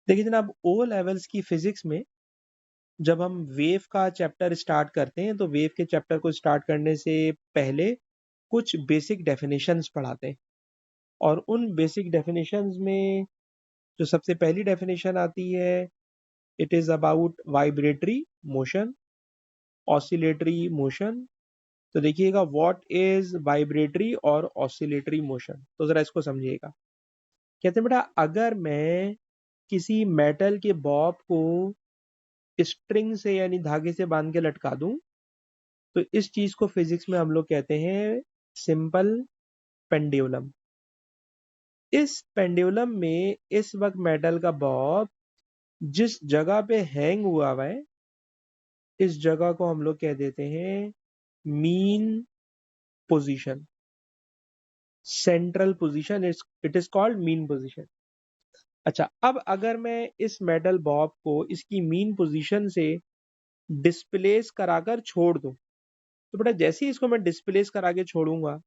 देखिए जनाब, O levels की फिजिक्स में जब हम वेव का चैप्टर स्टार्ट करते हैं तो वेव के चैप्टर को स्टार्ट करने से पहले कुछ बेसिक डेफिनेशंस पढ़ाते हैं। और उन बेसिक डेफिनेशंस में जो सबसे पहली डेफिनेशन आती है, it is about vibratory motion, oscillatory motion. तो देखिएगा, व्हाट इज वाइब्रेटरी और ऑसिलेटरी मोशन, तो जरा इसको समझिएगा। कहते हैं बेटा, अगर मैं किसी मेटल के बॉब को स्ट्रिंग से यानी धागे से बांध के लटका दूं, तो इस चीज को फिजिक्स में हम लोग कहते हैं सिंपल पेंडुलम। इस पेंडुलम में इस वक्त मेटल का बॉब जिस जगह पे हैंग हुआ हुआ है, इस जगह को हम लोग कह देते हैं mean position, central position. It is called mean position. अच्छा, अब अगर मैं इस मेटल बॉब को इसकी मीन पोजीशन से डिस्प्लेस कराकर छोड़ दूं, तो बेटा जैसे ही इसको मैं डिस्प्लेस करा के छोड़ूंगा,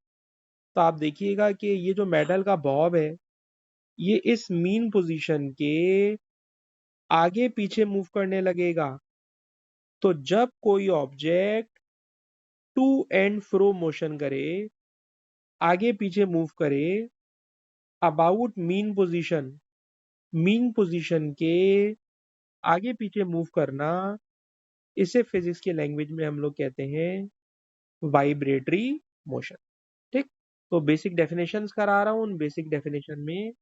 तो आप देखिएगा कि ये जो मेटल का बॉब है, ये इस मीन पोजीशन के आगे पीछे मूव करने लगेगा। तो जब कोई object to and fro motion करे, आगे पीछे मूव करे अबाउट मीन पोजीशन के आगे पीछे मूव करना, इसे फिजिक्स की लैंग्वेज में हम लोग कहते हैं वाइब्रेटरी मोशन। ठीक, तो बेसिक डेफिनेशंस करा रहा हूं। उन बेसिक डेफिनेशन में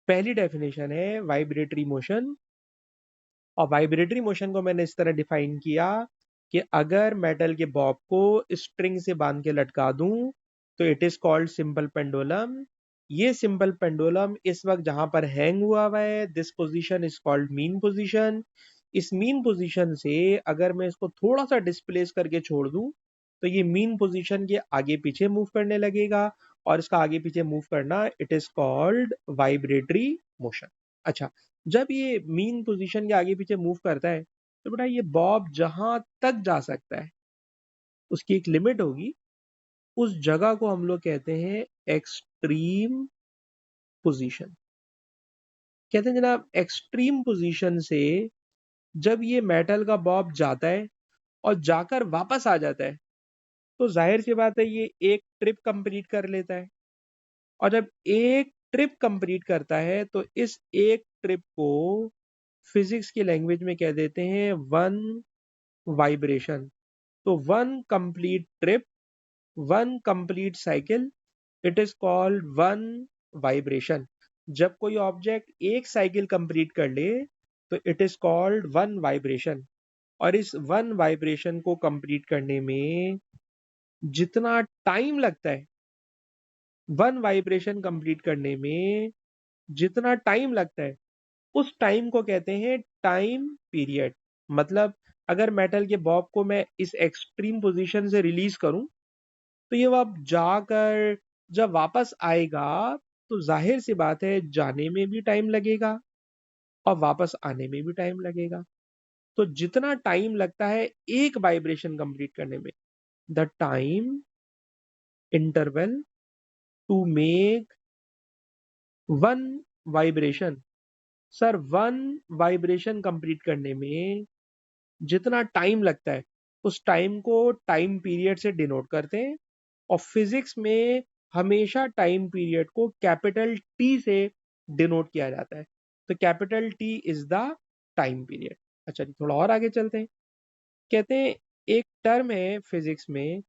पहली डेफिनेशन है वाइब्रेटरी मोशन। और वाइब्रेटरी मोशन को मैंने इस तरह डिफाइन किया कि अगर मेटल के बॉब को स्ट्रिंग से बांध के लटका दूं, तो it is called simple pendulum. ये सिंपल पेंडुलम इस वक्त जहां पर हैंग हुआ हुआ है, this position is called mean position. इस मीन पोजीशन से अगर मैं इसको थोड़ा सा डिस्प्लेस करके छोड़ दूं, तो ये मीन पोजीशन के आगे पीछे मूव करने लगेगा। और इसका आगे पीछे मूव करना, it is called vibratory motion. अच्छा, जब ये मीन पोजीशन के आगे पीछे मूव करता है, तो बेटा ये बॉब जहां तक जा सकता है, उसकी एक लिमिट होगी। उस जगह को हम लोग कहते हैं एक्सट्रीम पोजीशन। कहते हैं जनाब, एक्सट्रीम पोजीशन से जब ये मेटल का बॉब जाता है और जाकर वापस आ जाता है, तो जाहिर सी बात है ये एक ट्रिप कंप्लीट कर लेता है। और जब एक ट्रिप कंप्लीट करता है, तो इस एक ट्रिप को फिजिक्स की लैंग्वेज में कह देते हैं वन वाइब्रेशन। तो one complete trip, one complete cycle, it is called one vibration. जब कोई ऑब्जेक्ट एक साइकिल कंप्लीट कर ले, तो it is called one vibration. और इस वन वाइब्रेशन को कंप्लीट करने में जितना टाइम लगता है, वन वाइब्रेशन कंप्लीट करने में जितना टाइम लगता है, उस टाइम को कहते हैं टाइम पीरियड। मतलब अगर मेटल के बॉब को मैं इस एक्सट्रीम पोजीशन से रिलीज करूं, तो ये अब जाकर जब वापस आएगा, तो जाहिर सी बात है जाने में भी टाइम लगेगा और वापस आने में भी टाइम लगेगा। तो जितना टाइम लगता है एक वाइब्रेशन कंप्लीट करने में, the time interval to make one vibration, sir one vibration complete करने में जितना टाइम लगता है, उस टाइम को टाइम पीरियड से डिनोट करते हैं। और फिजिक्स में हमेशा टाइम पीरियड को कैपिटल टी से डिनोट किया जाता है। तो capital T is the time period. अच्छा जी, थोड़ा और आगे चलते हैं। कहते हैं एक टर्म है फिजिक्स में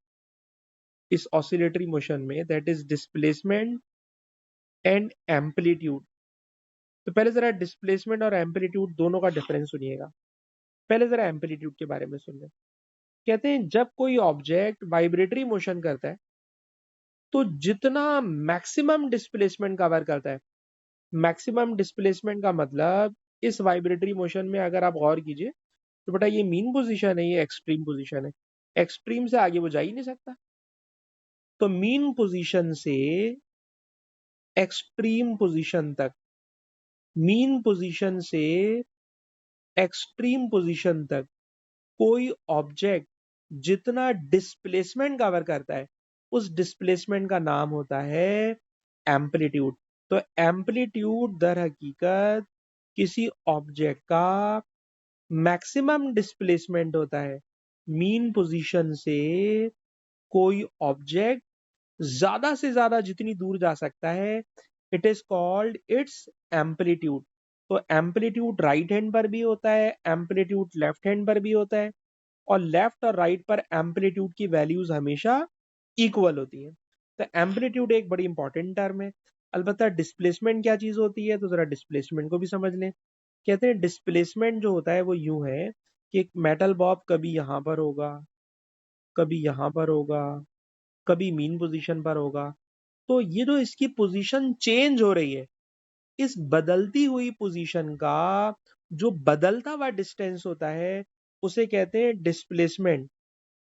इस ऑसिलेटरी मोशन में, that is displacement and amplitude. तो पहले जरा डिस्प्लेसमेंट और एम्पलीट्यूड दोनों का डिफरेंस सुनिएगा। पहले जरा एम्पलीट्यूड के बारे में सुन लें। कहते हैं जब कोई ऑब्जेक्ट वाइब्रेटरी मोशन करता है, तो जितना मैक्सिमम डिस्प्लेसमेंट कवर करता है, मैक्सिमम डिस्प्लेसमेंट का मतलब इस वाइब्रेटरी मोशन में अगर आप गौर कीजिए, तो बेटा ये मीन पोजीशन है, ये एक्सट्रीम पोजीशन है। एक्सट्रीम से आगे वो जा ही नहीं सकता। तो मीन पोजीशन से एक्सट्रीम पोजीशन तक, मीन पोजीशन से एक्सट्रीम पोजीशन तक कोई ऑब्जेक्ट जितना डिस्प्लेसमेंट कवर करता है, उस डिस्प्लेसमेंट का नाम होता है एम्पलीट्यूड। तो एम्पलीट्यूड दर हकीकत किसी ऑब्जेक्ट का मैक्सिमम डिस्प्लेसमेंट होता है, मीन पोजीशन से कोई ऑब्जेक्ट ज्यादा से ज्यादा जितनी दूर जा सकता है, it is called its amplitude. तो एम्पलीट्यूड राइट हैंड पर भी होता है, एम्पलीट्यूड लेफ्ट हैंड पर भी होता है, और लेफ्ट और राइट पर एम्पलीट्यूड की वैल्यूज हमेशा इक्वल होती है। तो एम्पलीट्यूड एक बड़ी इंपॉर्टेंट टर्म है। अलबत्ता डिस्प्लेसमेंट क्या चीज होती है, तो जरा डिस्प्लेसमेंट को भी समझ लें। कहते हैं डिस्प्लेसमेंट जो होता है वो यूं है कि एक मेटल बॉब कभी यहां पर होगा, कभी यहां पर होगा, कभी मीन पोजीशन पर होगा। तो ये जो इसकी पोजीशन चेंज हो रही है, इस बदलती हुई पोजीशन का जो बदलता हुआ डिस्टेंस होता है, उसे कहते हैं डिस्प्लेसमेंट।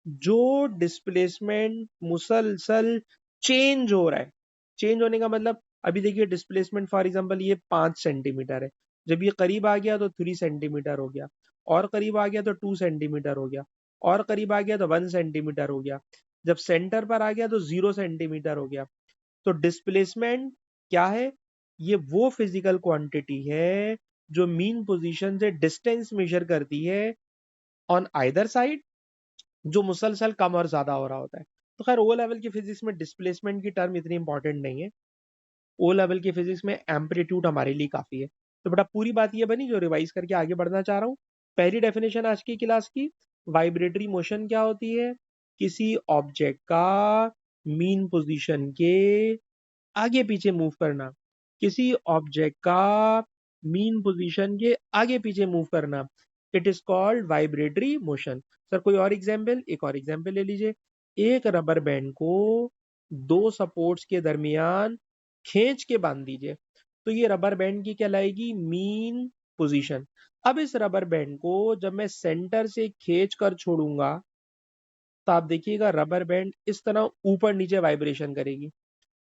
जो डिस्प्लेसमेंट मुसलसल चेंज हो रहा है, चेंज होने का मतलब, अभी देखिए डिस्प्लेसमेंट फॉर एग्जांपल ये 5 सेंटीमीटर है, जब ये करीब आ गया तो 3 सेंटीमीटर हो गया, और करीब आ गया तो 2 सेंटीमीटर हो गया, और करीब आ गया तो 1 सेंटीमीटर हो गया, जब सेंटर पर आ गया तो 0 सेंटीमीटर हो गया। तो डिस्प्लेसमेंट क्या है? ये वो फिजिकल क्वांटिटी है जो मीन पोजीशन से डिस्टेंस मेजर करती है ऑन आइदर साइड, जो मुसलसल कम और ज्यादा हो रहा होता है। तो खैर ओ लेवल की फिजिक्स में डिस्प्लेसमेंट की टर्म इतनी इंपॉर्टेंट नहीं है, ओ लेवल की फिजिक्स में एम्पलीट्यूड हमारे लिए काफी है। तो बेटा पूरी बात ये बनी जो रिवाइज करके आगे बढ़ना चाह रहा हूँ। पहली डेफिनेशन आज की क्लास की, वाइब्रेटरी मोशन क्या होती है? किसी ऑब्जेक्ट का मीन पोजीशन के आगे पीछे मूव करना, किसी ऑब्जेक्ट का मीन पोजीशन के आगे पीछे मूव करना, it is called vibratory motion. Sir कोई और एग्जाम्पल? एक और एग्जाम्पल ले लीजिए। एक रबर बैंड को दो सपोर्ट्स के दरमियान खींच के बांध दीजिए, तो ये रबर बैंड की कहलाएगी मीन पोजीशन। अब इस रबर बैंड को जब मैं सेंटर से खींच कर छोड़ूंगा, तो आप देखिएगा रबर बैंड इस तरह ऊपर नीचे वाइब्रेशन करेगी।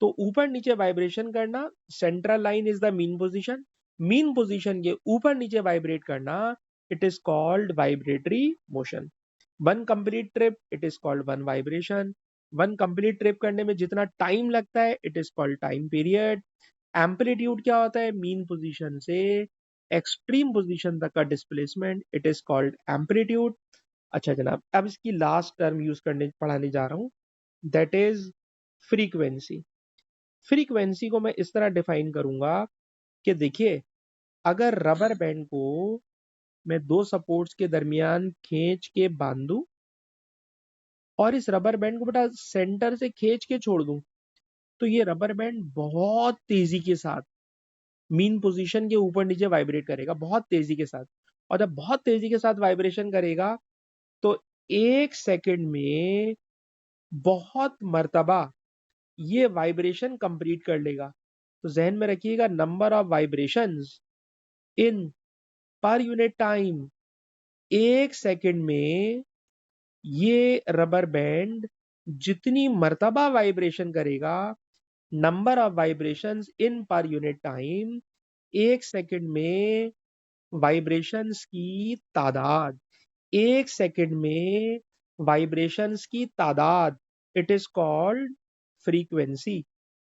तो ऊपर नीचे वाइब्रेशन करना, central line is the mean position, mean position के ऊपर नीचे वाइब्रेट करना, it is called vibratory motion. One complete trip, it is called one vibration. One complete trip करने में जितना टाइम लगता है, it is called time period. Amplitude क्या होता है? मीन पोजीशन से एक्सट्रीम पोजीशन तक का displacement, it is called amplitude. अच्छा जनाब, अब इसकी लास्ट टर्म यूज करने पढ़ाने जा रहा हूं, दैट इज फ्रीक्वेंसी। फ्रीक्वेंसी को मैं इस तरह डिफाइन करूंगा कि देखिए, अगर रबर बैंड को मैं दो सपोर्ट्स के दरमियान खींच के बांधूं और इस रबर बैंड को बेटा सेंटर से खींच के छोड़ दूं, तो ये रबर बैंड बहुत तेजी के साथ मीन पोजीशन के ऊपर नीचे वाइब्रेट करेगा, बहुत तेजी के साथ। और जब बहुत तेजी के साथ वाइब्रेशन करेगा, तो 1 सेकंड में बहुत मर्तबा ये वाइब्रेशन कंप्लीट कर लेगा। तो जहन में रखिएगा, number of vibrations in per unit time, 1 second में ये रबर बैंड जितनी मर्तबा वाइब्रेशन करेगा, number of vibrations in per unit time, 1 second में वाइब्रेशंस की तादाद, 1 सेकंड में वाइब्रेशंस की तादाद, इट इज कॉल्ड फ्रीक्वेंसी।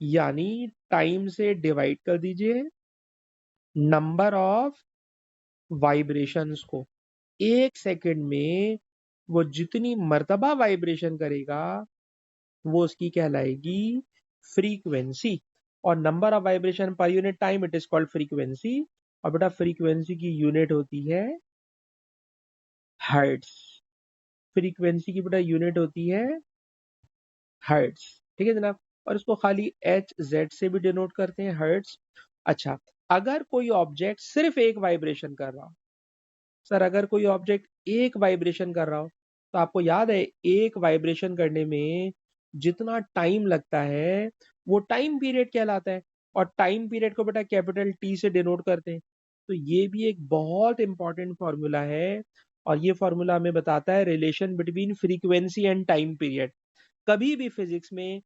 यानी टाइम से डिवाइड कर दीजिए नंबर ऑफ वाइब्रेशंस को, 1 सेकंड में वो जितनी मर्तबा वाइब्रेशन करेगा, वो उसकी कहलाएगी फ्रीक्वेंसी। और number of vibration per unit time, it is called frequency. और बेटा फ्रीक्वेंसी की यूनिट होती है हर्ट्ज। फ्रीक्वेंसी की बेटा यूनिट होती है हर्ट्ज। ठीक है जनाब, और इसको खाली एच जेड से भी डिनोट करते हैं, हर्ट्ज। अच्छा, अगर कोई ऑब्जेक्ट सिर्फ एक वाइब्रेशन कर रहा हो, सर अगर कोई ऑब्जेक्ट एक वाइब्रेशन कर रहा हो, तो आपको याद है एक वाइब्रेशन करने में जितना टाइम लगता है, वो टाइम पीरियड कहलाता है। और टाइम पीरियड को बेटा कैपिटल टी से डिनोट करते हैं। तो ये भी एक बहुत इंपॉर्टेंट फॉर्मूला है, और ये फॉर्मूला हमें बताता है relation between frequency and time period. कभी भी फिजिक्स में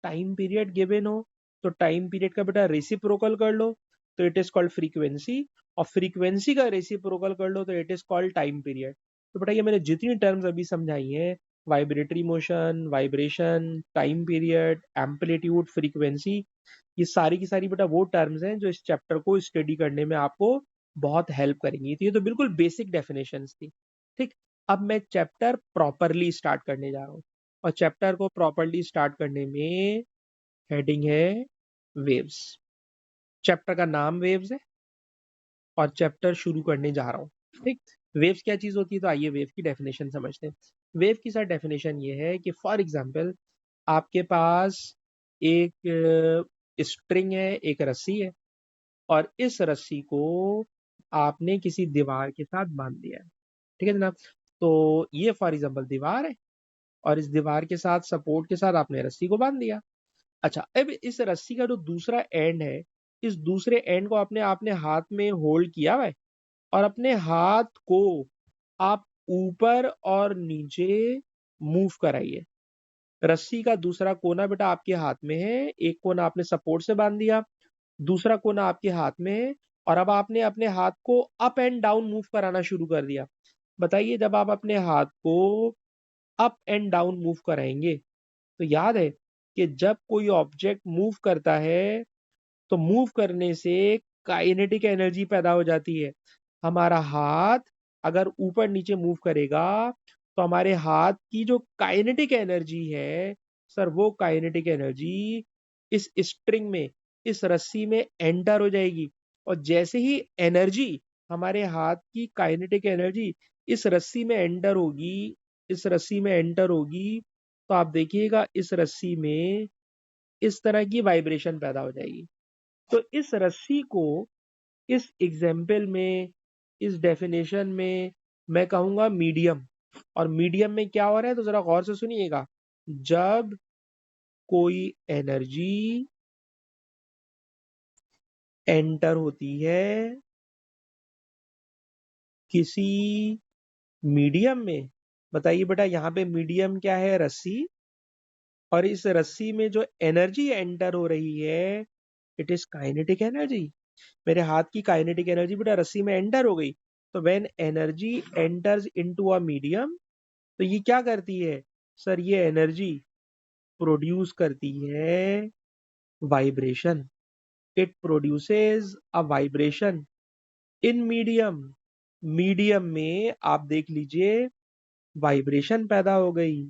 टाइम पीरियड गिवन हो, तो टाइम पीरियड का बेटा रेसिप्रोकल कर लो, तो इट इज कॉल्ड फ्रीक्वेंसी। और फ्रीक्वेंसी का रेसिप्रोकल कर लो, तो it is called time period. तो बेटा ये मैंने जितनी टर्म्स अभी समझाई हैं, vibratory motion, vibration, time period, amplitude, frequency, ये सारी की सारी बेटा वो टर्म्स हैं जो इस चैप्टर को स्टडी करने में आपको बहुत हेल्प करेंगी। तो ये तो बिल्कुल बेसिक डेफिनेशंस थी। ठीक, अब मैं चैप्टर प्रॉपरली स्टार्ट करने जा रहा हूँ, और चैप्टर को प्रॉपरली स्टार्ट करने में हेडिंग है वेव्स। चैप्टर का नाम वेव्स है और चैप्टर शुरू करने जा रहा हूँ। ठीक, वेव्स क्या चीज होती है, तो आइए वेव की डेफिनेशन समझते हैं। वेव की सर डेफिनेशन ये है कि फॉर एग्जाम्पल आपके पास एक स्ट्रिंग है, एक रस्सी है, और इस रस्सी को आपने किसी दीवार के साथ बांध दिया है। ठीक है जनाब, तो ये फॉर एग्जाम्पल दीवार है, और इस दीवार के साथ सपोर्ट के साथ आपने रस्सी को बांध दिया। अच्छा, अब इस रस्सी का जो दूसरा एंड है, इस दूसरे एंड को आपने आपने हाथ में होल्ड किया हुआ है, और अपने हाथ को आप ऊपर और नीचे मूव कराइए। रस्सी का दूसरा कोना बेटा आपके हाथ में है, एक कोना आपने सपोर्ट से बांध दिया, दूसरा कोना आपके हाथ में है, और अब आपने अपने हाथ को अप एंड डाउन मूव कराना शुरू कर दिया। बताइए, जब आप अपने हाथ को अप एंड डाउन मूव कराएंगे, तो याद है कि जब कोई ऑब्जेक्ट मूव करता है, तो मूव करने से काइनेटिक एनर्जी पैदा हो जाती है। हमारा हाथ अगर ऊपर नीचे मूव करेगा, तो हमारे हाथ की जो काइनेटिक एनर्जी है सर, वो काइनेटिक एनर्जी इस स्ट्रिंग में, इस रस्सी में एंटर हो जाएगी। और जैसे ही एनर्जी, हमारे हाथ की काइनेटिक एनर्जी इस रस्सी में एंटर होगी, इस रस्सी में एंटर होगी, तो आप देखिएगा इस रस्सी में इस तरह की वाइब्रेशन पैदा हो जाएगी। तो इस रस्सी को इस एग्जाम्पल में, इस डेफिनेशन में मैं कहूंगा मीडियम। और मीडियम में क्या हो रहा है, तो जरा गौर से सुनिएगा। जब कोई एनर्जी एंटर होती है किसी मीडियम में, बताइए बेटा यहाँ पे मीडियम क्या है, रस्सी, और इस रस्सी में जो एनर्जी एंटर हो रही है, इट इज काइनेटिक एनर्जी। मेरे हाथ की काइनेटिक एनर्जी बेटा रस्सी में एंटर हो गई। तो when energy enters into a medium, तो ये क्या करती है सर, ये एनर्जी प्रोड्यूस करती है vibration. It produces a vibration in medium. Medium में आप देख लीजिए वाइब्रेशन पैदा हो गई।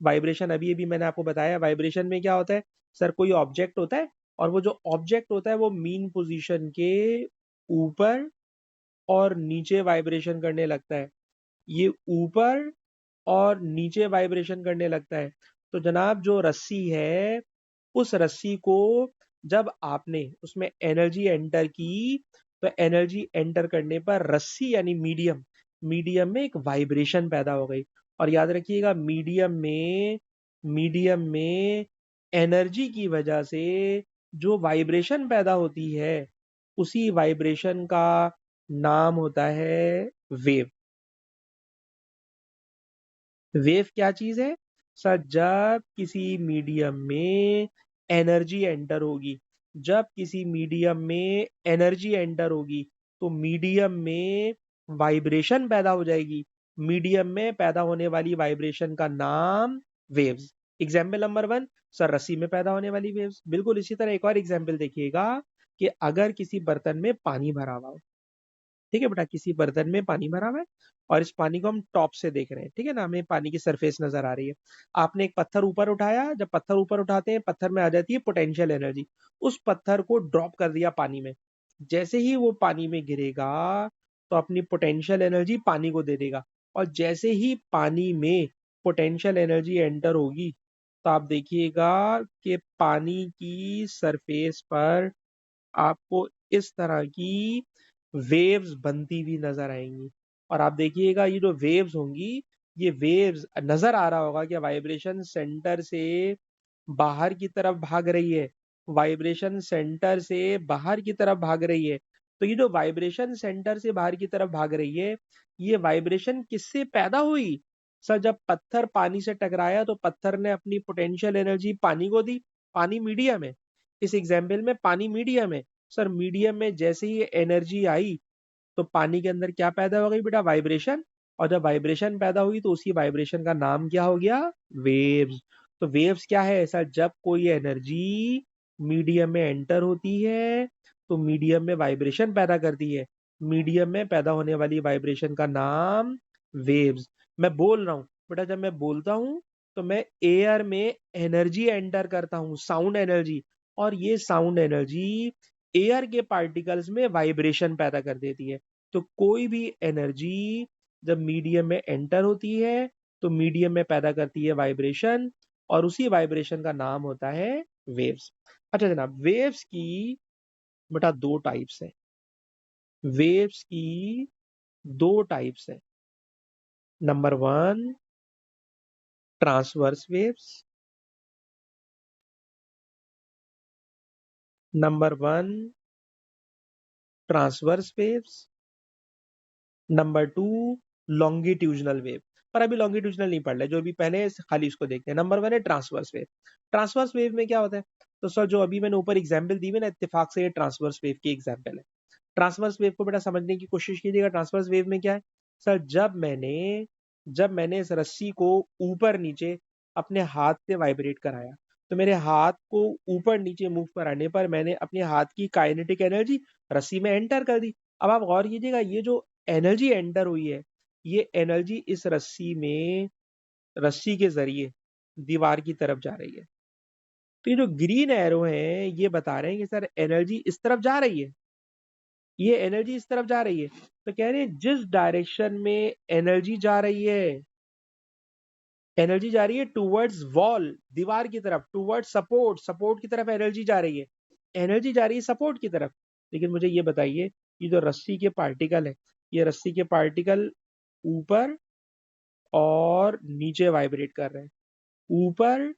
वाइब्रेशन अभी अभी मैंने आपको बताया, वाइब्रेशन में क्या होता है सर, कोई ऑब्जेक्ट होता है, और वो जो ऑब्जेक्ट होता है वो मीन पोजीशन के ऊपर और नीचे वाइब्रेशन करने लगता है। ये ऊपर और नीचे वाइब्रेशन करने लगता है। तो जनाब जो रस्सी है, उस रस्सी को जब आपने उसमें एनर्जी एंटर की, तो एनर्जी एंटर करने पर रस्सी यानी मीडियम, मीडियम में एक वाइब्रेशन पैदा हो गई। और याद रखिएगा मीडियम में एनर्जी की वजह से जो वाइब्रेशन पैदा होती है, उसी वाइब्रेशन का नाम होता है वेव। वेव क्या चीज है सर, जब किसी मीडियम में एनर्जी एंटर होगी, जब किसी मीडियम में एनर्जी एंटर होगी, तो मीडियम में वाइब्रेशन पैदा हो जाएगी। मीडियम में पैदा होने वाली वाइब्रेशन का नाम वेव्स। एग्जाम्पल नंबर 1 सर, रस्सी में पैदा होने वाली वेव्स। बिल्कुल इसी तरह एक और एग्जाम्पल देखिएगा कि अगर किसी बर्तन में पानी भरा हुआ हो, ठीक है बेटा, किसी बर्तन में पानी भरा हुआ है, और इस पानी को हम टॉप से देख रहे हैं, ठीक है ना, हमें पानी की सरफेस नजर आ रही है। आपने एक पत्थर ऊपर उठाया, जब पत्थर ऊपर उठाते हैं, पत्थर में आ जाती है पोटेंशियल एनर्जी। उस पत्थर को ड्रॉप कर दिया पानी में। जैसे ही वो पानी में गिरेगा, तो अपनी पोटेंशियल एनर्जी पानी को दे देगा। और जैसे ही पानी में पोटेंशियल एनर्जी एंटर होगी, तो आप देखिएगा कि पानी की सरफेस पर आपको इस तरह की वेव्स बनती हुई नजर आएंगी। और आप देखिएगा ये जो वेव्स होंगी, ये वेव्स नजर आ रहा होगा कि वाइब्रेशन सेंटर से बाहर की तरफ भाग रही है, वाइब्रेशन सेंटर से बाहर की तरफ भाग रही है। तो ये जो वाइब्रेशन सेंटर से बाहर की तरफ भाग रही है, ये वाइब्रेशन किससे पैदा हुई सर, जब पत्थर पानी से टकराया, तो पत्थर ने अपनी पोटेंशियल एनर्जी पानी को दी। पानी मीडियम है, इस एग्जाम्पल में पानी मीडियम है। सर मीडियम में जैसे ही एनर्जी आई, तो पानी के अंदर क्या पैदा हो गई बेटा, वाइब्रेशन। और जब वाइब्रेशन पैदा हुई, तो उसी वाइब्रेशन का नाम क्या हो गया, वेव्स। तो वेव्स क्या है ऐसा, जब कोई एनर्जी मीडियम में एंटर होती है, तो मीडियम में वाइब्रेशन पैदा करती है। मीडियम में पैदा होने वाली वाइब्रेशन का नाम वेव्स। मैं बोल रहा हूँ बेटा, जब मैं बोलता हूँ तो मैं एयर में एनर्जी एंटर करता हूँ, साउंड एनर्जी, और ये साउंड एनर्जी एयर के पार्टिकल्स में वाइब्रेशन पैदा कर देती है। तो कोई भी एनर्जी जब मीडियम में एंटर होती है तो मीडियम में पैदा करती है वाइब्रेशन, और उसी वाइब्रेशन का नाम होता है वेव्स। अच्छा जनाब, वेव्स की बेटा दो टाइप्स है। वेव्स की दो टाइप्स है। Number one, transverse waves. Number one, transverse waves. Number two, लॉन्गिट्यूजनल wave. पर अभी लॉन्गिट्यूजनल नहीं पढ़ रहे, जो अभी पहले है, खाली इसको देखते हैं। नंबर वन है ट्रांसवर्स वेव। ट्रांसवर्स वेव में क्या होता है? तो सर जो अभी मैंने ऊपर एग्जाम्पल दी है ना, इत्तेफाक से ये ट्रांसवर्स वेव की एग्जाम्पल है। ट्रांसवर्स वेव को बेटा समझने की कोशिश कीजिएगा। ट्रांसवर्स वेव में क्या है? सर जब मैंने इस रस्सी को ऊपर नीचे अपने हाथ से वाइब्रेट कराया, तो मेरे हाथ को ऊपर नीचे मूव कराने पर मैंने अपने हाथ की काइनेटिक एनर्जी रस्सी में एंटर कर दी। अब आप गौर कीजिएगा, ये जो एनर्जी एंटर हुई है, ये एनर्जी इस रस्सी के जरिए दीवार की तरफ जा रही है। तो ये जो ग्रीन एरो है, ये बता रहे हैं कि सर एनर्जी इस तरफ जा रही है, ये एनर्जी इस तरफ जा रही है। तो कह रहे हैं जिस डायरेक्शन में एनर्जी जा रही है टूवर्ड्स वॉल, दीवार की तरफ, टूवर्ड्स सपोर्ट, सपोर्ट की तरफ एनर्जी जा रही है। एनर्जी जा रही है सपोर्ट की तरफ। लेकिन मुझे ये बताइए, ये जो रस्सी के पार्टिकल है, ये रस्सी के पार्टिकल ऊपर और नीचे वाइब्रेट कर रहे हैं, ऊपर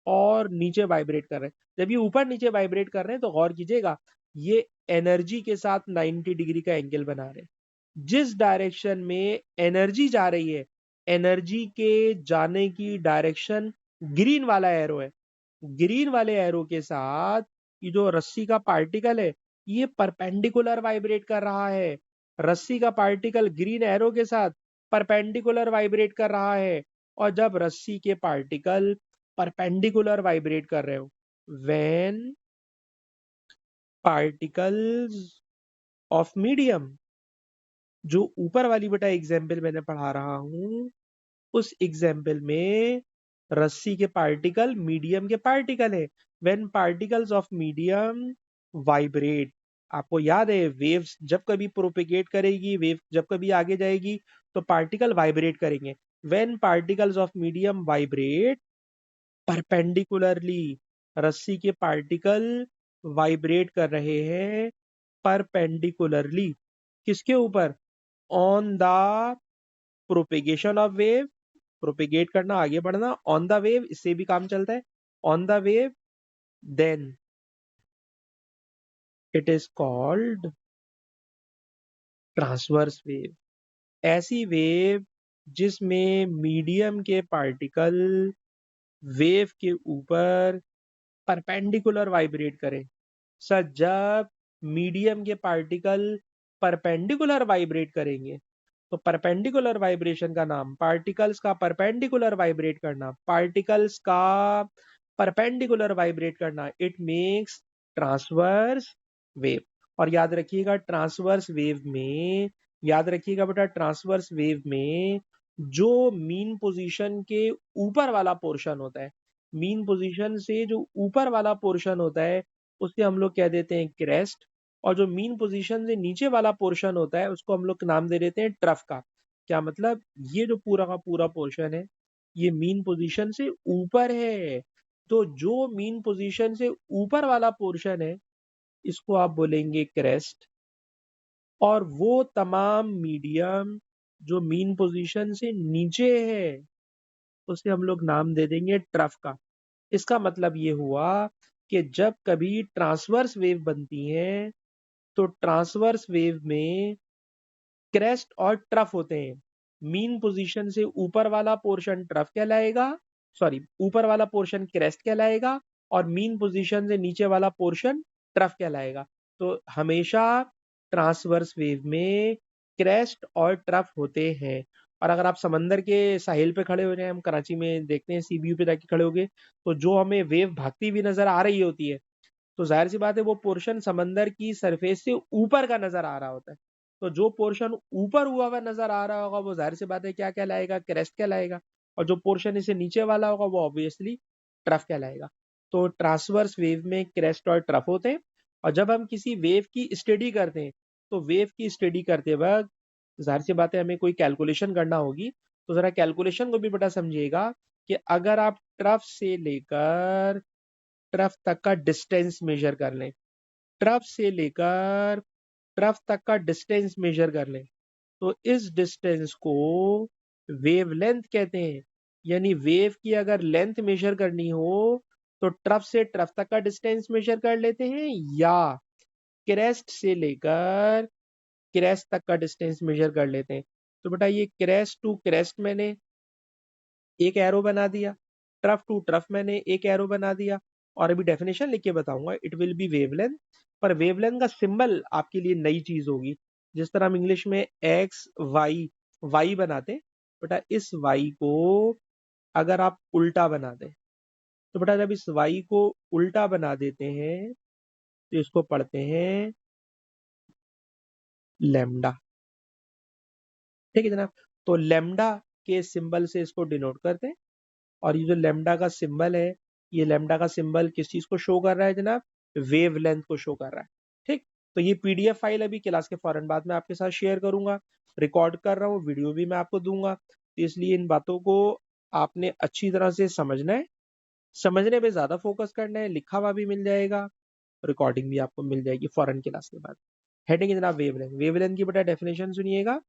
और नीचे वाइब्रेट कर रहे हैं। जब ये ऊपर नीचे वाइब्रेट कर रहे हैं तो गौर कीजिएगा, ये एनर्जी के साथ 90 डिग्री का एंगल बना रहे हैं। जिस डायरेक्शन में एनर्जी जा रही है, एनर्जी के जाने की डायरेक्शन ग्रीन वाला एरो है, ग्रीन वाले एरो के साथ ये जो रस्सी का पार्टिकल है, ये परपेंडिकुलर वाइब्रेट कर रहा है। रस्सी का पार्टिकल ग्रीन एरो के साथ परपेंडिकुलर वाइब्रेट कर रहा है। और जब रस्सी के पार्टिकल परपेंडिकुलर वाइब्रेट कर रहे हो, व्हेन पार्टिकल्स ऑफ मीडियम, जो ऊपर वाली बेटा एग्जाम्पल मैंने पढ़ा रहा हूं, उस एग्जाम्पल में रस्सी के पार्टिकल मीडियम के पार्टिकल है। When particles of medium vibrate, आपको याद है वेव्स जब कभी प्रोपेगेट करेगी, वेव जब कभी आगे जाएगी, तो पार्टिकल वाइब्रेट करेंगे। When particles of medium vibrate perpendicularly, रस्सी के पार्टिकल वाइब्रेट कर रहे हैं परपेंडिकुलरली, किसके ऊपर? On the propagation of wave, propagate करना, आगे बढ़ना, ऑन द वेव, इससे भी काम चलता है, on the wave, then it is called transverse wave. ऐसी वेव जिसमें मीडियम के पार्टिकल वेव के ऊपर परपेंडिकुलर वाइब्रेट करें। सर जब मीडियम के पार्टिकल परपेंडिकुलर वाइब्रेट करेंगे, तो परपेंडिकुलर वाइब्रेशन का नाम, पार्टिकल्स का परपेंडिकुलर वाइब्रेट करना, पार्टिकल्स का परपेंडिकुलर वाइब्रेट करना, इट मेक्स ट्रांसवर्स वेव। और याद रखिएगा ट्रांसवर्स वेव में, याद रखिएगा बेटा, ट्रांसवर्स वेव में जो मीन पोजीशन के ऊपर वाला पोर्शन होता है, मीन पोजीशन से जो ऊपर वाला पोर्शन होता है, उसे हम लोग कह देते हैं क्रेस्ट। और जो मीन पोजीशन से नीचे वाला पोर्शन होता है, उसको हम लोग नाम दे देते हैं ट्रफ का। क्या मतलब? ये जो पूरा का पूरा पोर्शन है, ये मीन पोजीशन से ऊपर है। तो जो मीन पोजीशन से ऊपर वाला पोर्शन है, इसको आप बोलेंगे क्रेस्ट। और वो तमाम मीडियम जो मीन पोजीशन से नीचे है, उसे हम लोग नाम दे देंगे ट्रफ का। इसका मतलब ये हुआ कि जब कभी ट्रांसवर्स वेव बनती है, तो ट्रांसवर्स वेव में क्रेस्ट और ट्रफ होते हैं। मीन पोजीशन से ऊपर वाला पोर्शन ट्रफ कहलाएगा, सॉरी, ऊपर वाला पोर्शन क्रेस्ट कहलाएगा, और मीन पोजीशन से नीचे वाला पोर्शन ट्रफ कहलाएगा। तो हमेशा ट्रांसवर्स वेव में क्रेस्ट और ट्रफ होते हैं। और अगर आप समंदर के साहिल पे खड़े हो जाए, हम कराची में देखते हैं सीबीयू पे जाके खड़े हो गए, तो जो हमें वेव भागती हुई नजर आ रही होती है, तो जाहिर सी बात है वो पोर्शन समंदर की सरफेस से ऊपर का नजर आ रहा होता है। तो जो पोर्शन ऊपर हुआ हुआ नजर आ रहा होगा वो जाहिर सी बात है क्या कहलाएगा, क्रेस्ट कहलाएगा। और जो पोर्शन इसे नीचे वाला होगा वो ऑब्वियसली ट्रफ कहलाएगा। तो ट्रांसवर्स वेव में क्रेस्ट और ट्रफ होते हैं। और जब हम किसी वेव की स्टडी करते हैं तो वेव की स्टडी करते वक्त जाहिर सी बात है हमें कोई कैलकुलेशन करना होगी। तो जरा कैलकुलेशन को भी बेटा समझिएगा कि अगर आप ट्रफ से लेकर ट्रफ तक का डिस्टेंस मेजर कर लें, ट्रफ से लेकर ट्रफ तक का डिस्टेंस मेजर कर लें, तो इस डिस्टेंस को वेवलेंथ कहते हैं। यानी वेव की अगर लेंथ मेजर करनी हो तो ट्रफ से ट्रफ तक का डिस्टेंस मेजर कर लेते हैं, या क्रेस्ट से लेकर क्रेस्ट तक का डिस्टेंस मेजर कर लेते हैं। तो बेटा ये क्रेस्ट टू क्रेस्ट मैंने एक एरो बना दिया, ट्रफ टू ट्रफ मैंने एक एरो बना दिया, और अभी डेफिनेशन लिख के बताऊंगा। It will be wavelength. पर वेवलेंथ का सिंबल आपके लिए नई चीज होगी। जिस तरह हम इंग्लिश में एक्स वाई वाई बनाते हैं, बेटा इस वाई को अगर आप उल्टा बना दें, तो बेटा जब इस वाई को उल्टा बना देते हैं तो इसको पढ़ते हैं लेमडा। ठीक है जनाब। तो लेमडा के सिंबल से इसको डिनोट करते हैं। और ये जो लेमडा का सिंबल है, ये लेमडा का सिंबल किस चीज को शो कर रहा है जनाब? वेवलेंथ को शो कर रहा है। ठीक। तो ये पीडीएफ फाइल अभी क्लास के फौरन बाद में आपके साथ शेयर करूंगा, रिकॉर्ड कर रहा हूँ, वीडियो भी मैं आपको दूंगा। तो इसलिए इन बातों को आपने अच्छी तरह से समझना है, समझने पे ज्यादा फोकस करना है। लिखा हुआ भी मिल जाएगा, रिकॉर्डिंग भी आपको मिल जाएगी फौरन क्लास के बाद। हेडिंग है जनाब वेवलेंथ। वेवलेंथ की बेटा डेफिनेशन सुनिएगा,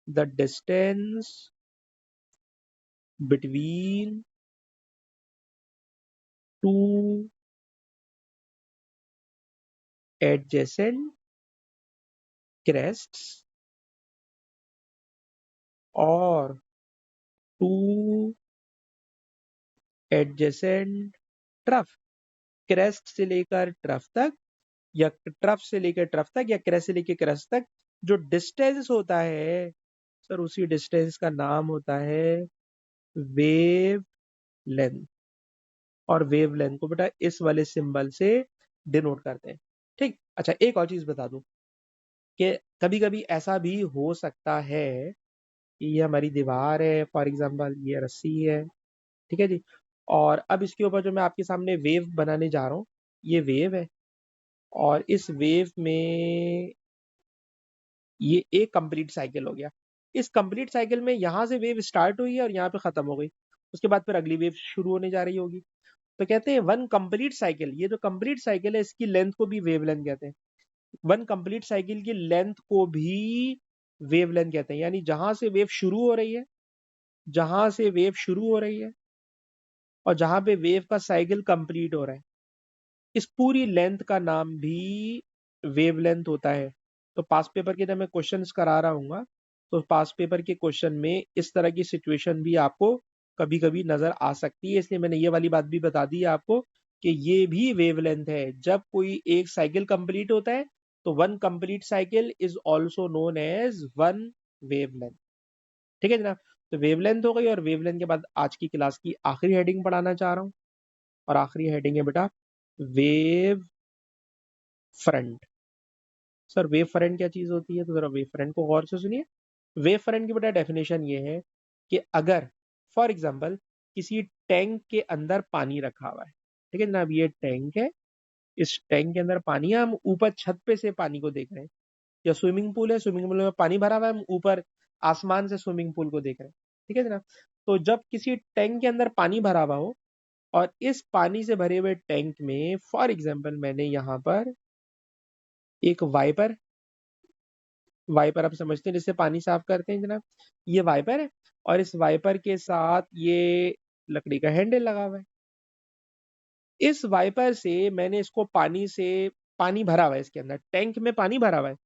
the distance between two adjacent crests और टू adjacent ट्रफ। क्रेस्ट से लेकर ट्रफ तक, या ट्रफ से लेकर ट्रफ तक, या क्रेस्ट से लेकर क्रेस्ट तक जो डिस्टेंस होता है सर, उसी डिस्टेंस का नाम होता है वेव लेंथ। और वेव लेंथ को बेटा इस वाले सिंबल से डिनोट करते हैं। ठीक। अच्छा एक और चीज बता दूं कि कभी कभी ऐसा भी हो सकता है कि ये हमारी दीवार है, फॉर एग्जांपल ये रस्सी है, ठीक है जी। और अब इसके ऊपर जो मैं आपके सामने वेव बनाने जा रहा हूँ, ये वेव है। और इस वेव में ये एक कंप्लीट साइकिल हो गया। इस कंप्लीट साइकिल में यहाँ से वेव स्टार्ट हुई है और यहाँ पे खत्म हो गई। उसके बाद फिर अगली वेव शुरू होने जा रही होगी। तो कहते हैं वन कंप्लीट साइकिल, ये जो कंप्लीट साइकिल है इसकी लेंथ को भी वेव लेंथ कहते हैं। वन कंप्लीट साइकिल की लेंथ को भी वेव लेंथ कहते हैं। यानी जहां से वेव शुरू हो रही है, जहां से वेव शुरू हो रही है और जहां पे वेव का साइकिल कंप्लीट हो रहा है, इस पूरी लेंथ का नाम भी वेवलेंथ होता है। तो पास पेपर के जब मैं क्वेश्चंस करा रहा हूँ, तो पास पेपर के क्वेश्चन में इस तरह की सिचुएशन भी आपको कभी कभी नजर आ सकती है। इसलिए मैंने ये वाली बात भी बता दी है आपको कि ये भी वेवलेंथ है। जब कोई एक साइकिल कंप्लीट होता है तो one complete cycle is also known as one wavelength. ठीक है जनाब। तो वेवलेंथ हो गई। और वेवलेंथ के बाद आज की क्लास की आखिरी हेडिंग पढ़ाना चाह रहा हूँ, और आखिरी हेडिंग है बेटा wave front. Sir wave front क्या चीज होती है? तो जरा वेव फ्रंट को गौर से सुनिए। वेव फ्रंट की बेटा डेफिनेशन ये है कि अगर फॉर एग्जांपल किसी टैंक के अंदर पानी रखा हुआ है, ठीक है जनाब, ये टैंक है, इस टैंक के अंदर पानी है, हम ऊपर छत पे से पानी को देख रहे हैं, या स्विमिंग पूल है, स्विमिंग पूल में पानी भरा हुआ है, हम ऊपर आसमान से स्विमिंग पूल को देख रहे हैं, ठीक है जनाब। तो जब किसी टैंक के अंदर पानी भरा हुआ हो और इस पानी से भरे हुए टैंक में फॉर एग्जांपल मैंने यहाँ पर एक वाइपर, वाइपर आप समझते हैं जिससे पानी साफ करते हैं जनाब, ये वाइपर है। और इस वाइपर के साथ ये लकड़ी का हैंडल लगा हुआ है। इस वाइपर से मैंने इसको पानी से, पानी भरा हुआ है इसके अंदर, टैंक में पानी भरा हुआ है।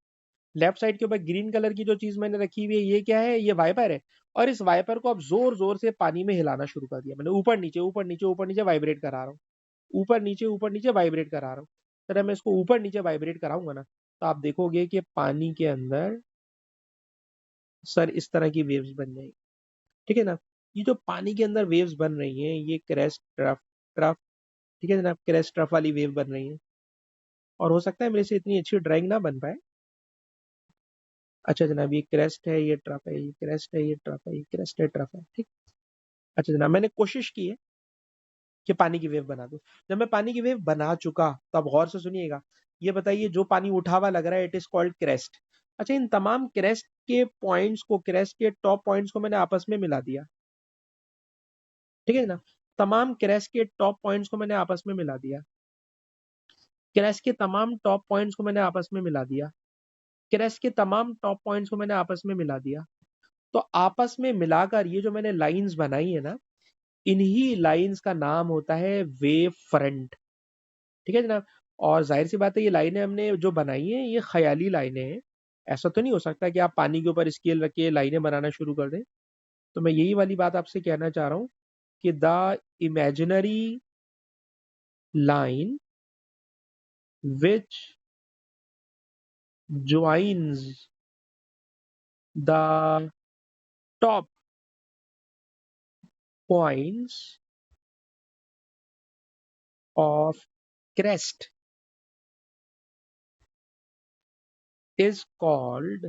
लेफ्ट साइड के ऊपर ग्रीन कलर की जो चीज मैंने रखी हुई है, ये क्या है? ये वाइपर है। और इस वाइपर को अब जोर जोर से पानी में हिलाना शुरू कर दिया मैंने, ऊपर नीचे ऊपर नीचे ऊपर नीचे वाइब्रेट करा रहा हूँ, ऊपर नीचे वाइब्रेट करा रहा हूँ। तो मैं इसको ऊपर नीचे वाइब्रेट कराऊंगा ना, तो आप देखोगे कि पानी के अंदर सर इस तरह की वेव्स बन जाएगी। ठीक है ना। ये जो पानी के अंदर वेव्स बन रही हैं, ये क्रेस्ट ट्रफ ट्रफ, ठीक है जनाब, क्रेस्ट ट्रफ वाली वेव बन रही है। और हो सकता है मेरे से इतनी अच्छी ड्राइंग ना बन पाए, अच्छा जनाब, ये क्रेस्ट है, ये ट्रफ है, ये क्रेस्ट है, ये ट्रफ है, ये क्रेस्ट है, ट्रफ है, ठीक। अच्छा जनाब, मैंने कोशिश की है कि पानी की वेव बना दूं। जब मैं पानी की वेव बना चुका तो अब गौर से सुनिएगा। ये बताइए, जो पानी उठा हुआ लग रहा है, इट इज कॉल्ड क्रेस्ट। अच्छा, इन तमाम क्रेस्ट के पॉइंट्स को, क्रेस्ट के टॉप पॉइंट्स को मैंने आपस में मिला दिया, ठीक है ना। तमाम क्रेस्ट के टॉप पॉइंट्स को मैंने आपस में मिला दिया, क्रेस्ट के तमाम टॉप पॉइंट्स को मैंने आपस में मिला दिया, क्रेस्ट के तमाम टॉप पॉइंट्स को मैंने आपस में मिला दिया। तो आपस में मिलाकर ये जो मैंने लाइंस बनाई है ना, इन्हीं लाइंस का नाम होता है वेव फ्रंट, ठीक है जनाब। और जाहिर सी बात है, ये लाइनें हमने जो बनाई हैं, ये ख्याली लाइनें हैं। ऐसा तो नहीं हो सकता कि आप पानी के ऊपर स्केल रख के लाइनें बनाना शुरू कर दें। तो मैं यही वाली बात आपसे कहना चाह रहा हूं कि the imaginary line which joins the top points of crest is called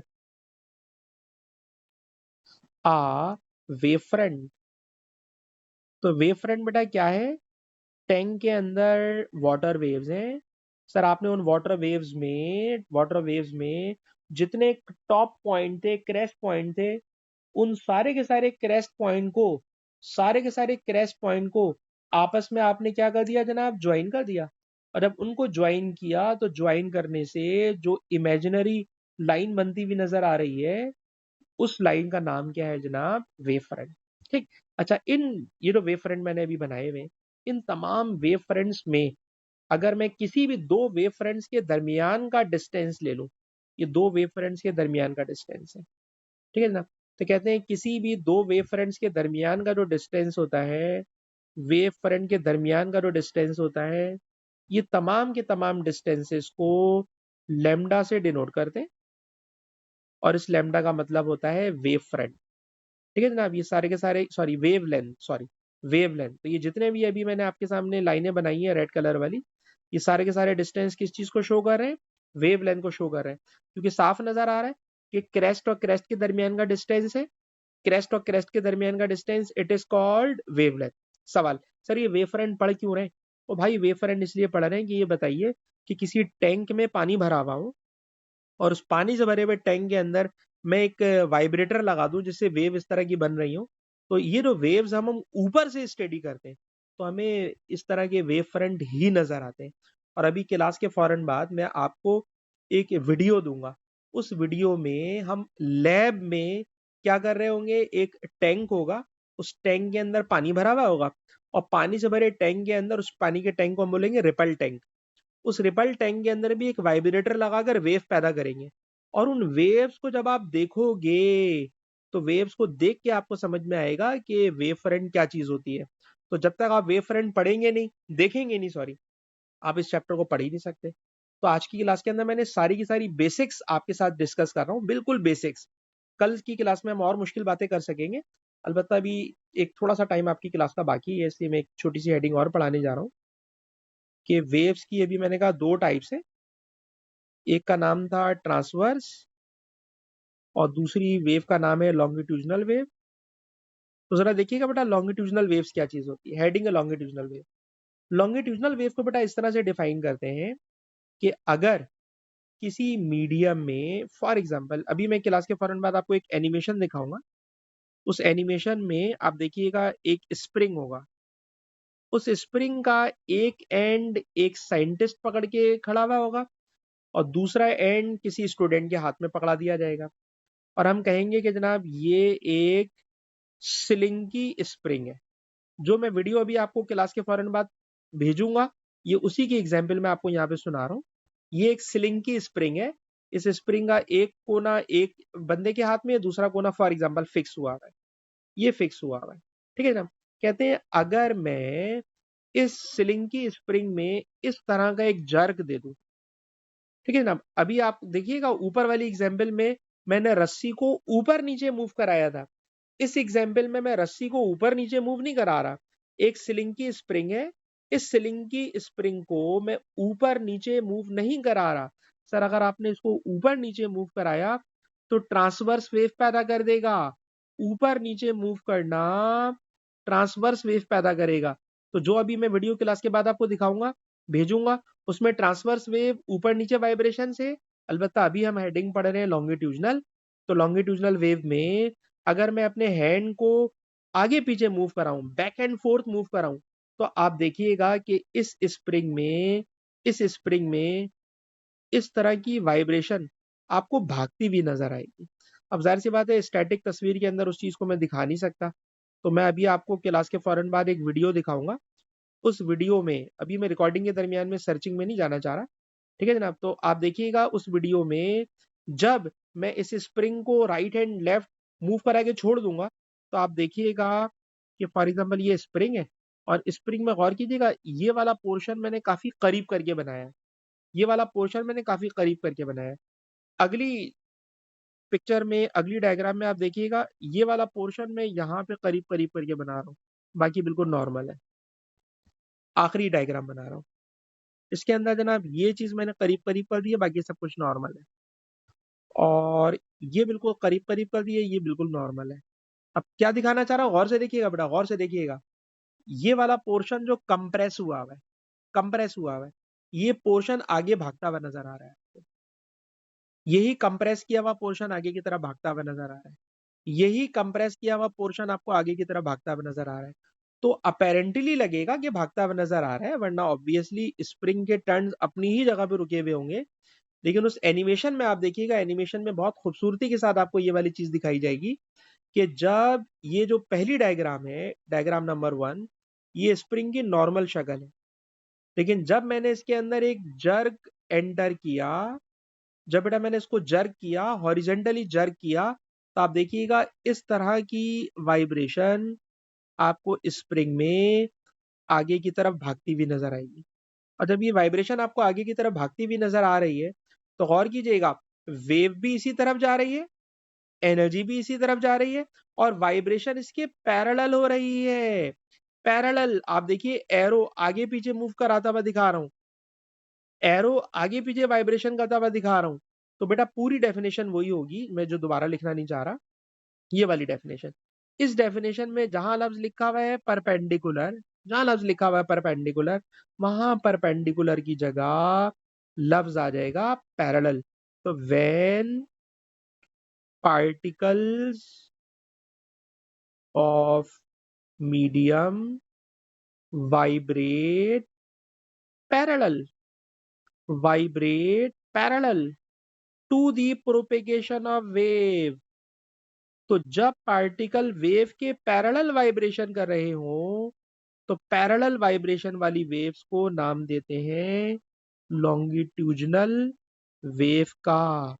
a wavefront। तो वेवफ्रंट बेटा क्या है? टैंक के अंदर वाटर वेव्स हैं। सर, आपने उन वाटर वेव्स में जितने टॉप पॉइंट थे, क्रेस्ट पॉइंट थे, उन सारे के सारे क्रेस्ट पॉइंट को आपस में आपने क्या कर दिया जनाब? ज्वाइन कर दिया। और जब उनको ज्वाइन किया तो ज्वाइन करने से जो इमेजिनरी लाइन बनती हुई नजर आ रही है, उस लाइन का नाम क्या है जनाब? वेव फ्रंट, ठीक। अच्छा, ये जो वेव फ्रंट मैंने अभी बनाए हुए, इन तमाम वेव फ्रंट्स में अगर मैं किसी भी दो वेव फ्रंट्स के दरमियान का डिस्टेंस ले लूं, ये दो वेव फ्रंट्स के दरमियान का डिस्टेंस है, ठीक है ना। तो कहते हैं किसी भी दो वेव फ्रंट्स के दरमियान का जो डिस्टेंस होता है, वेव फ्रंट के दरमियान का जो डिस्टेंस होता है, ये तमाम के तमाम डिस्टेंसेस को लैम्डा से डिनोट करते हैं। और इस लैम्डा का मतलब होता है वेव फ्रंट, ठीक है जनाब। ये सारे के सारे, सॉरी वेव लेंथ। तो ये जितने भी अभी मैंने आपके सामने लाइनें बनाई है रेड कलर वाली, ये सारे के सारे डिस्टेंस किस चीज को शो कर रहे हैं? वेव लेंथ को शो कर रहे हैं। क्योंकि साफ नजर आ रहा है कि क्रेस्ट और क्रेस्ट के दरमियान का डिस्टेंस है, क्रेस्ट और क्रेस्ट के दरमियान का distance, it is called wavelength. सवाल, सर ये वेव फ्रंट पढ़ क्यों रहे हैं? तो भाई वेव फ्रंट इसलिए पढ़ रहे हैं कि ये बताइए कि किसी टैंक में पानी भरा हुआ हो, और उस पानी से भरे हुए टैंक के अंदर मैं एक वाइब्रेटर लगा दूं जिससे वेव इस तरह की बन रही हो, तो ये जो वेव्स हम ऊपर से स्टडी करते हैं, तो हमें इस तरह के वेव फ्रंट ही नजर आते हैं। और अभी क्लास के फौरन बाद मैं आपको एक वीडियो दूंगा। उस वीडियो में हम लैब में क्या कर रहे होंगे, एक टैंक होगा, उस टैंक के अंदर पानी भरा हुआ होगा, और पानी से भरे टैंक के अंदर, उस पानी के टैंक को हम बोलेंगे रिपल टैंक। उस रिपल टैंक के अंदर भी एक वाइब्रेटर लगाकर वेव पैदा करेंगे। और उन वेव्स को जब आप देखोगे, तो वेव्स को देख के आपको समझ में आएगा कि वेव फ्रंट क्या चीज होती है। तो जब तक आप वेव फ्रंट पढ़ेंगे नहीं, देखेंगे नहीं, सॉरी, आप इस चैप्टर को पढ़ ही नहीं सकते। तो आज की क्लास के अंदर मैंने सारी की सारी बेसिक्स आपके साथ डिस्कस कर रहा हूँ, बिल्कुल बेसिक्स। कल की क्लास में हम और मुश्किल बातें कर सकेंगे। अलबत्ता अभी एक थोड़ा सा टाइम आपकी क्लास का बाकी है, इसलिए मैं एक छोटी सी हेडिंग और पढ़ाने जा रहा हूँ कि वेव्स की अभी मैंने कहा दो टाइप्स है। एक का नाम था ट्रांसवर्स, और दूसरी वेव का नाम है लॉन्गिट्यूजनल वेव। तो जरा देखिएगा बेटा, लॉन्गिट्यूजनल वेव्स क्या चीज होती है। हेडिंग है लॉन्गिट्यूजनल वेव। लॉन्गिट्यूजनल वेव को बेटा इस तरह से डिफाइन करते हैं कि अगर किसी मीडियम में, फॉर एग्जांपल अभी मैं क्लास के फौरन बाद आपको एक एनिमेशन दिखाऊंगा। उस एनिमेशन में आप देखिएगा एक स्प्रिंग होगा। उस स्प्रिंग का एक एंड एक साइंटिस्ट पकड़ के खड़ा हुआ होगा, और दूसरा एंड किसी स्टूडेंट के हाथ में पकड़ा दिया जाएगा। और हम कहेंगे कि जनाब ये एक स्लिंकी स्प्रिंग है। जो मैं वीडियो अभी आपको क्लास के फौरन बाद भेजूंगा, ये उसी की एग्जाम्पल मैं आपको यहाँ पे सुना रहा हूँ। ये एक स्लिंकी स्प्रिंग है। इस स्प्रिंग का एक कोना एक बंदे के हाथ में है, दूसरा कोना फॉर एग्जाम्पल फिक्स हुआ है। ये फिक्स हुआ है, ठीक है ना। कहते हैं अगर मैं इस स्लिंकी स्प्रिंग में इस तरह का एक जर्क दे दूं, ठीक है ना। अभी आप देखिएगा ऊपर वाली एग्जाम्पल में मैंने रस्सी को ऊपर नीचे मूव कराया था। इस एग्जाम्पल में मैं रस्सी को ऊपर नीचे मूव नहीं करा रहा। एक सिलिंग की स्प्रिंग है, इस सिलिंग की स्प्रिंग को मैं ऊपर नीचे मूव नहीं करा रहा। सर अगर आपने इसको ऊपर नीचे मूव कराया तो ट्रांसवर्स वेव पैदा कर देगा। ऊपर नीचे मूव करना ट्रांसवर्स वेव पैदा करेगा। तो जो अभी मैं वीडियो क्लास के बाद आपको दिखाऊंगा, भेजूंगा, उसमें ट्रांसवर्स वेव ऊपर नीचे वाइब्रेशन से, अलबत्ता अभी हम हेडिंग पढ़ रहे हैं लॉन्गिट्यूजनल। तो लॉन्गिट्यूजनल वेव में अगर मैं अपने हैंड को आगे पीछे मूव कराऊं, बैक एंड फोर्थ मूव कराऊं, तो आप देखिएगा कि इस स्प्रिंग में इस तरह की वाइब्रेशन आपको भागती हुई नजर आएगी। अब जाहिर सी बात है, स्टैटिक तस्वीर के अंदर उस चीज को मैं दिखा नहीं सकता, तो मैं अभी आपको क्लास के फौरन बाद एक वीडियो दिखाऊंगा। उस वीडियो में, अभी मैं रिकॉर्डिंग के दरमियान में सर्चिंग में नहीं जाना चाह रहा, ठीक है जनाब, तो आप देखिएगा उस वीडियो में जब मैं इस स्प्रिंग को राइट हैंड लेफ्ट मूव करा के छोड़ दूंगा, तो आप देखिएगा कि फॉर एग्जाम्पल ये स्प्रिंग है, और स्प्रिंग में गौर कीजिएगा, ये वाला पोर्शन मैंने काफी करीब करके बनाया है। ये वाला पोर्शन मैंने काफी करीब करके बनाया है। अगली पिक्चर में, अगली डायग्राम में आप देखिएगा, ये वाला पोर्शन मैं यहाँ पे करीब करीब करके बना रहा हूँ, बाकी बिल्कुल नॉर्मल है। आखिरी डायग्राम बना रहा हूँ, इसके अंदर जनाब ये चीज मैंने करीब करीब कर दी है, बाकी सब कुछ नॉर्मल है। और ये बिल्कुल करीब करीब कर दी है, ये बिल्कुल नॉर्मल है। अब क्या दिखाना चाह रहा हूँ, गौर से देखिएगा बेटा, गौर से देखिएगा। ये वाला पोर्शन जो कंप्रेस हुआ हुआ है, कंप्रेस हुआ हुआ है, ये पोर्शन आगे भागता हुआ नजर आ रहा है आपको। यही कंप्रेस किया हुआ पोर्शन आगे की तरफ भागता हुआ नजर आ रहा है। यही कंप्रेस किया हुआ पोर्शन आपको आगे की तरफ भागता हुआ नजर आ रहा है। तो अपेरेंटली लगेगा कि भागता हुआ नजर आ रहा है, वरना ऑब्वियसली स्प्रिंग के टर्न्स अपनी ही जगह पे रुके हुए होंगे। लेकिन उस एनिमेशन में आप देखिएगा, एनिमेशन में बहुत खूबसूरती के साथ आपको ये वाली चीज दिखाई जाएगी कि जब ये जो पहली डायग्राम है, डायग्राम नंबर 1, ये स्प्रिंग की नॉर्मल शक्ल है। लेकिन जब मैंने इसके अंदर एक जर्क एंटर किया, जब बेटा मैंने इसको जर्क किया, हॉरिजेंटली जर्क किया, तो आप देखिएगा इस तरह की वाइब्रेशन आपको स्प्रिंग में आगे की तरफ भागती हुई नजर आएगी। और जब ये वाइब्रेशन आपको आगे की तरफ भागती हुई नजर आ रही है, तो गौर कीजिएगा, वेव भी इसी तरफ जा रही है, एनर्जी भी इसी तरफ जा रही है, और वाइब्रेशन इसके पैरेलल हो रही है। पैरेलल, आप देखिए एरो आगे पीछे मूव कराता हुआ दिखा रहा हूं, एरो आगे पीछे वाइब्रेशन करता हुआ दिखा रहा हूं। तो बेटा पूरी डेफिनेशन वही होगी, मैं जो दोबारा लिखना नहीं चाह रहा, ये वाली डेफिनेशन। इस डेफिनेशन में जहां लफ्ज लिखा हुआ है परपेंडिकुलर, जहां लफ्ज लिखा हुआ है परपेंडिकुलर, वहां परपेंडिकुलर की जगह लफ्ज आ जाएगा पैरेलल। तो when particles of medium vibrate parallel, vibrate parallel to the propagation of wave. तो जब पार्टिकल वेव के पैरेलल वाइब्रेशन कर रहे हो, तो पैरेलल वाइब्रेशन वाली वेव्स को नाम देते हैं लॉन्गिट्यूजनल वेव का।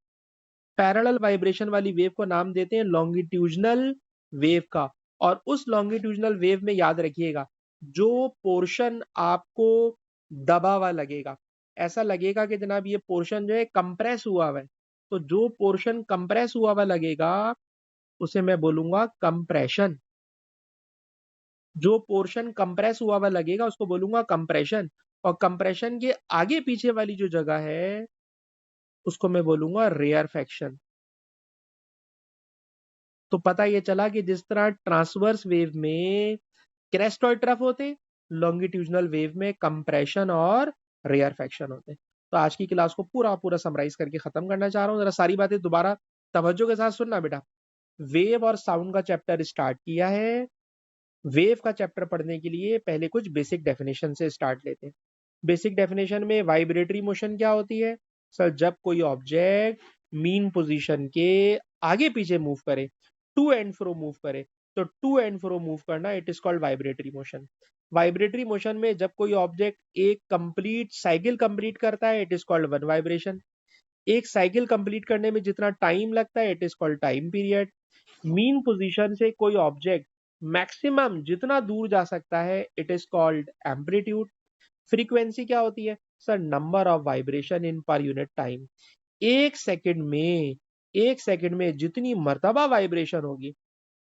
पैरेलल वाइब्रेशन वाली वेव को नाम देते हैं लॉन्गिट्यूजनल वेव का। और उस लॉन्गिट्यूजनल वेव में याद रखिएगा, जो पोर्शन आपको दबा हुआ लगेगा, ऐसा लगेगा कि जनाब ये पोर्शन जो है कंप्रेस हुआ हुआ है, तो जो पोर्शन कंप्रेस हुआ हुआ लगेगा उसे मैं बोलूंगा कंप्रेशन। जो पोर्शन कंप्रेस हुआ हुआ लगेगा उसको बोलूंगा कंप्रेशन। और कंप्रेशन के आगे पीछे वाली जो जगह है उसको मैं बोलूंगा रेयरफेक्शन। तो पता ये चला कि जिस तरह ट्रांसवर्स वेव में क्रेस्ट और ट्रफ होते हैं, लॉन्गिट्यूजनल वेव में कंप्रेशन और रेयरफेक्शन होते हैं। तो आज की क्लास को पूरा पूरा समराइज करके खत्म करना चाह रहा हूँ, जरा सारी बातें दोबारा तवज्जो के साथ सुनना बेटा। वेव और साउंड का चैप्टर स्टार्ट किया है। वेव का चैप्टर पढ़ने के लिए पहले कुछ बेसिक डेफिनेशन से स्टार्ट लेते हैं। बेसिक डेफिनेशन में वाइब्रेटरी मोशन क्या होती है? सर, जब कोई ऑब्जेक्ट मीन पोजीशन के आगे पीछे मूव करे, टू एंड फ्रो मूव करे, तो टू एंड फ्रो मूव करना it is called vibratory motion. Vibratory motion में जब कोई ऑब्जेक्ट एक कंप्लीट साइकिल कंप्लीट करता है, it is called one vibration. एक साइकिल कंप्लीट करने में जितना टाइम लगता है, it is called time period. Mean position से कोई ऑब्जेक्ट मैक्सिमम जितना दूर जा सकता है, it is called amplitude. Frequency क्या होती है? Sir, number of vibration in per unit time. एक सेकंड में, एक सेकंड में जितनी मर्तबा वाइब्रेशन होगी,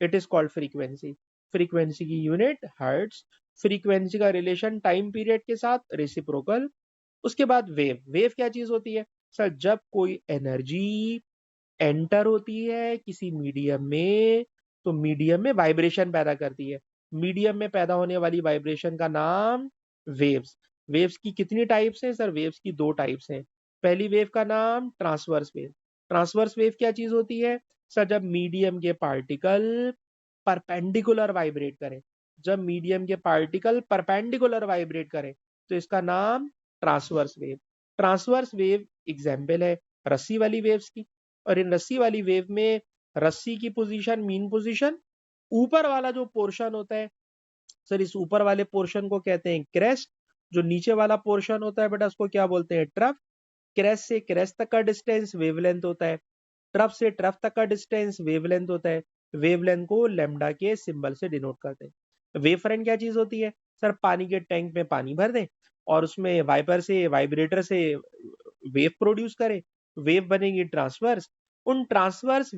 it is called frequency. Frequency की यूनिट हर्ट्ज। फ्रीक्वेंसी का रिलेशन टाइम पीरियड के साथ रेसिप्रोकल। उसके बाद वेव। वेव क्या चीज होती है? सर, जब कोई एनर्जी एंटर होती है किसी मीडियम में, तो मीडियम में वाइब्रेशन पैदा करती है। मीडियम में पैदा होने वाली वाइब्रेशन का नाम वेव्स। वेव्स की कितनी टाइप्स हैं सर? वेव्स की दो टाइप्स हैं। पहली वेव का नाम ट्रांसवर्स वेव। ट्रांसवर्स वेव क्या चीज होती है सर? जब मीडियम के पार्टिकल परपेंडिकुलर वाइब्रेट करें, जब मीडियम के पार्टिकल परपेंडिकुलर वाइब्रेट करें तो इसका नाम transverse wave. Transverse wave example है रस्सी वाली वेव्स की। और इन रस्सी वाली वेव में रस्सी की पोजीशन, मीन पोजीशन, ऊपर वाला जो पोर्शन होता है सर, इस ऊपर वाले पोर्शन को कहते हैं क्रेस्ट। जो नीचे वाला पोर्शन होता है बेटा उसको क्या बोलते हैं? ट्रफ। क्रेस्ट से क्रेस्ट तक का डिस्टेंस वेवलेंथ होता है। ट्रफ से ट्रफ तक का डिस्टेंस वेवलेंथ होता है। वेवलेंथ को लैम्डा के सिंबल से डिनोट करते हैं। वेव फ्रंट क्या चीज होती है सर? पानी के टैंक में पानी भर दें और उसमें वाइपर से, वाइब्रेटर से वेव प्रोड्यूस करें, वेव बनेगी ट्रांसवर्स। उन ट्रांसवर्स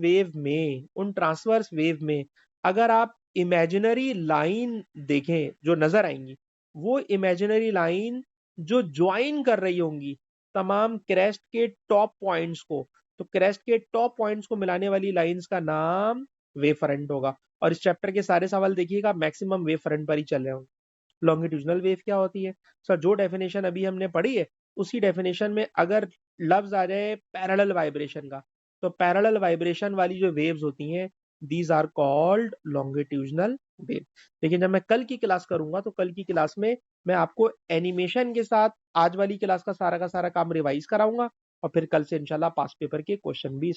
वेव में अगर आप इमेजिनरी लाइन देखें जो नजर आएंगी, वो इमेजिनरी लाइन जो ज्वाइन कर रही होंगी तमाम क्रेस्ट के टॉप पॉइंट्स को, तो क्रेस्ट के टॉप पॉइंट्स को मिलाने वाली लाइंस का नाम वेव फ्रंट होगा। और इस चैप्टर के सारे सवाल देखिएगा मैक्सिमम वेव फ्रंट पर ही चल रहे होंगे। लॉन्गिट्यूजनल वेव क्या होती है सर? जो डेफिनेशन अभी हमने पढ़ी है उसी डेफिनेशन में अगर लफ्ज आ जाए पैरेलल वाइब्रेशन का, तो पैरेलल वाइब्रेशन वाली जो वेव्स होती हैं these are called longitudinal wave. लेकिन जब मैं कल की क्लास करूंगा तो कल की क्लास में मैं आपको एनिमेशन के साथ आज वाली क्लास का सारा काम रिवाइज कराऊंगा और फिर कल से इंशाल्लाह पास पेपर के क्वेश्चन भी